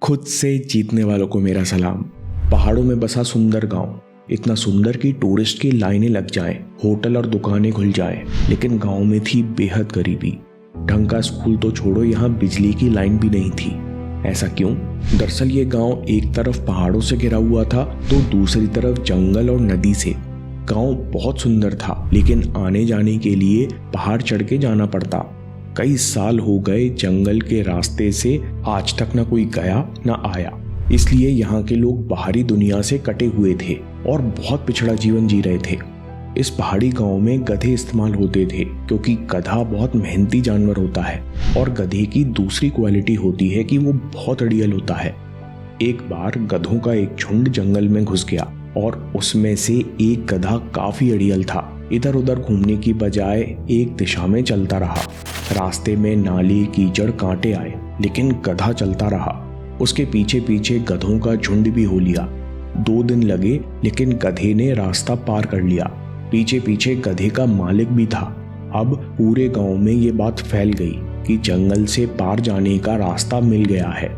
खुद से जीतने वालों को मेरा सलाम। पहाड़ों में बसा सुंदर गांव, इतना सुंदर कि टूरिस्ट की लाइनें लग जाएं, होटल और दुकानें खुल जाएं। लेकिन गांव में थी बेहद गरीबी। ढंग का स्कूल तो छोड़ो, यहाँ बिजली की लाइन भी नहीं थी। ऐसा क्यों? दरअसल ये गांव एक तरफ पहाड़ों से घिरा हुआ था तो दूसरी तरफ जंगल और नदी से। गांव बहुत सुंदर था, लेकिन आने जाने के लिए पहाड़ चढ़ के जाना पड़ता। कई साल हो गए जंगल के रास्ते से आज तक ना कोई गया ना आया। इसलिए यहाँ के लोग बाहरी दुनिया से कटे हुए थे और बहुत पिछड़ा जीवन जी रहे थे। इस पहाड़ी गांव में गधे इस्तेमाल होते थे, क्योंकि गधा बहुत मेहनती जानवर होता है और गधे की दूसरी क्वालिटी होती है कि वो बहुत अड़ियल होता है। एक बार गधों का एक झुंड जंगल में घुस गया और उसमें से एक गधा काफी अड़ियल था। इधर उधर घूमने की बजाय एक दिशा में चलता रहा। रास्ते में नाली, कीचड़, कांटे आए, लेकिन गधा चलता रहा। उसके पीछे पीछे गधों का झुंड भी हो लिया। 2 दिन लगे, लेकिन गधे ने रास्ता पार कर लिया। पीछे पीछे गधे का मालिक भी था। अब पूरे गांव में ये बात फैल गई कि जंगल से पार जाने का रास्ता मिल गया है।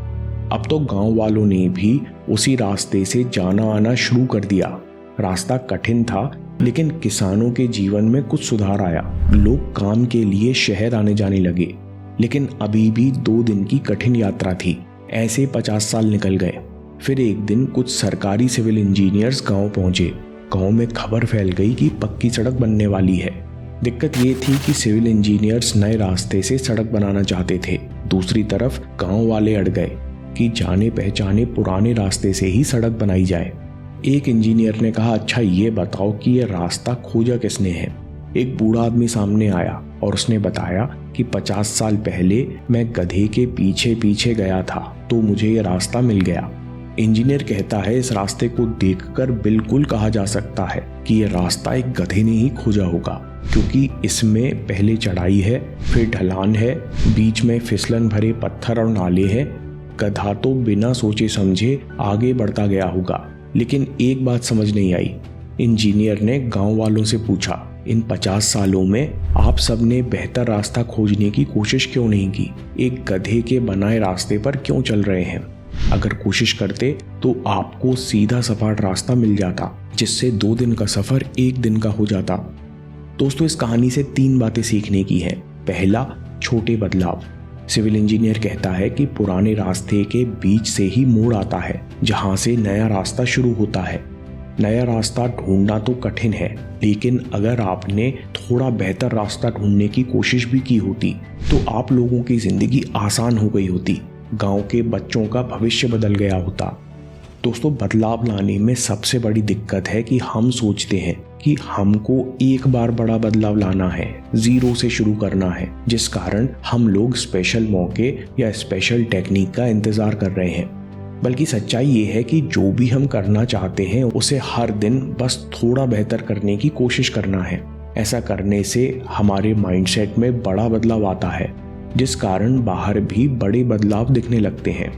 अब तो गांव वालों ने भी उसी रास्ते से जाना आना शुरू कर दिया। रास्ता कठिन था, लेकिन किसानों के जीवन में कुछ सुधार आया। लोग काम के लिए शहर आने जाने लगे। लेकिन अभी भी 2 दिन की कठिन यात्रा थी। ऐसे 50 साल निकल गए। फिर एक दिन कुछ सरकारी सिविल इंजीनियर्स गांव पहुंचे। गांव में खबर फैल गई कि पक्की सड़क बनने वाली है। दिक्कत ये थी कि सिविल इंजीनियर्स नए रास्ते से सड़क बनाना चाहते थे। दूसरी तरफ गांव वाले अड़ गए कि जाने पहचाने पुराने रास्ते से ही सड़क बनाई जाए। एक इंजीनियर ने कहा, अच्छा ये बताओ कि ये रास्ता खोजा किसने है? एक बूढ़ा आदमी सामने आया और उसने बताया कि 50 साल पहले मैं गधे के पीछे पीछे गया था तो मुझे ये रास्ता मिल गया। इंजीनियर कहता है, इस रास्ते को देखकर बिल्कुल कहा जा सकता है कि ये रास्ता एक गधे ने ही खोजा होगा, क्योंकि इसमें पहले चढ़ाई है, फिर ढलान है, बीच में फिसलन भरे पत्थर और नाले हैं। गधा तो बिना सोचे समझे आगे बढ़ता गया होगा। लेकिन एक बात समझ नहीं आई। इंजीनियर ने गांव वालों से पूछा, इन 50 सालों में आप सबने बेहतर रास्ता खोजने की कोशिश क्यों नहीं की? एक गधे के बनाए रास्ते पर क्यों चल रहे हैं? अगर कोशिश करते तो आपको सीधा सपाट रास्ता मिल जाता, जिससे 2 दिन का सफर 1 दिन का हो जाता। दोस्तों, इस कहानी से 3 बातें सीखने की हैं। पहला, छोटे बदलाव। सिविल इंजीनियर कहता है कि पुराने रास्ते के बीच से ही मोड़ आता है, जहां से नया रास्ता शुरू होता है। नया रास्ता ढूंढना तो कठिन है, लेकिन अगर आपने थोड़ा बेहतर रास्ता ढूंढने की कोशिश भी की होती तो आप लोगों की जिंदगी आसान हो गई होती। गांव के बच्चों का भविष्य बदल गया होता। दोस्तों, बदलाव लाने में सबसे बड़ी दिक्कत है कि हम सोचते हैं कि हमको एक बार बड़ा बदलाव लाना है, 0 से शुरू करना है, जिस कारण हम लोग स्पेशल मौके या स्पेशल टेक्निक का इंतजार कर रहे हैं। बल्कि सच्चाई ये है कि जो भी हम करना चाहते हैं उसे हर दिन बस थोड़ा बेहतर करने की कोशिश करना है। ऐसा करने से हमारे माइंडसेट में बड़ा बदलाव आता है, जिस कारण बाहर भी बड़े बदलाव दिखने लगते हैं।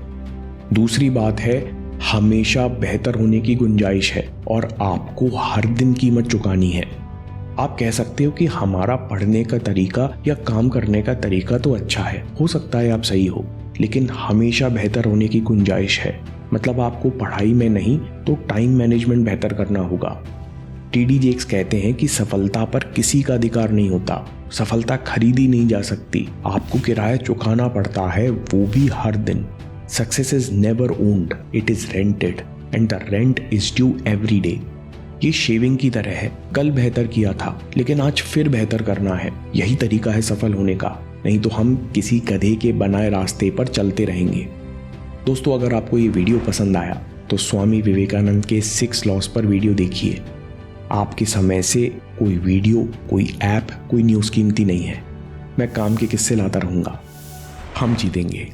दूसरी बात है, हमेशा बेहतर होने की गुंजाइश है और आपको हर दिन कीमत चुकानी है। आप कह सकते हो कि हमारा पढ़ने का तरीका या काम करने का तरीका तो अच्छा है, हो सकता है आप सही हो, लेकिन हमेशा बेहतर होने की गुंजाइश है। मतलब आपको पढ़ाई में नहीं तो टाइम मैनेजमेंट बेहतर करना होगा। टीडी जेक्स कहते हैं कि सफलता पर किसी का अधिकार नहीं होता। सफलता खरीदी नहीं जा सकती, आपको किराया चुकाना पड़ता है, वो भी हर दिन। Success is never owned, it is rented and the rent is due every day. ये शेविंग की तरह है, कल बेहतर किया था लेकिन आज फिर बेहतर करना है। यही तरीका है सफल होने का, नहीं तो हम किसी गधे के बनाए रास्ते पर चलते रहेंगे। दोस्तों, अगर आपको ये वीडियो पसंद आया तो स्वामी विवेकानंद के 6 लॉस पर वीडियो देखिए। आपके समय से कोई वीडियो, कोई ऐप, कोई न्यूज़ कीमती नहीं है। मैं काम के किस्से लाता रहूँगा। हम जीतेंगे।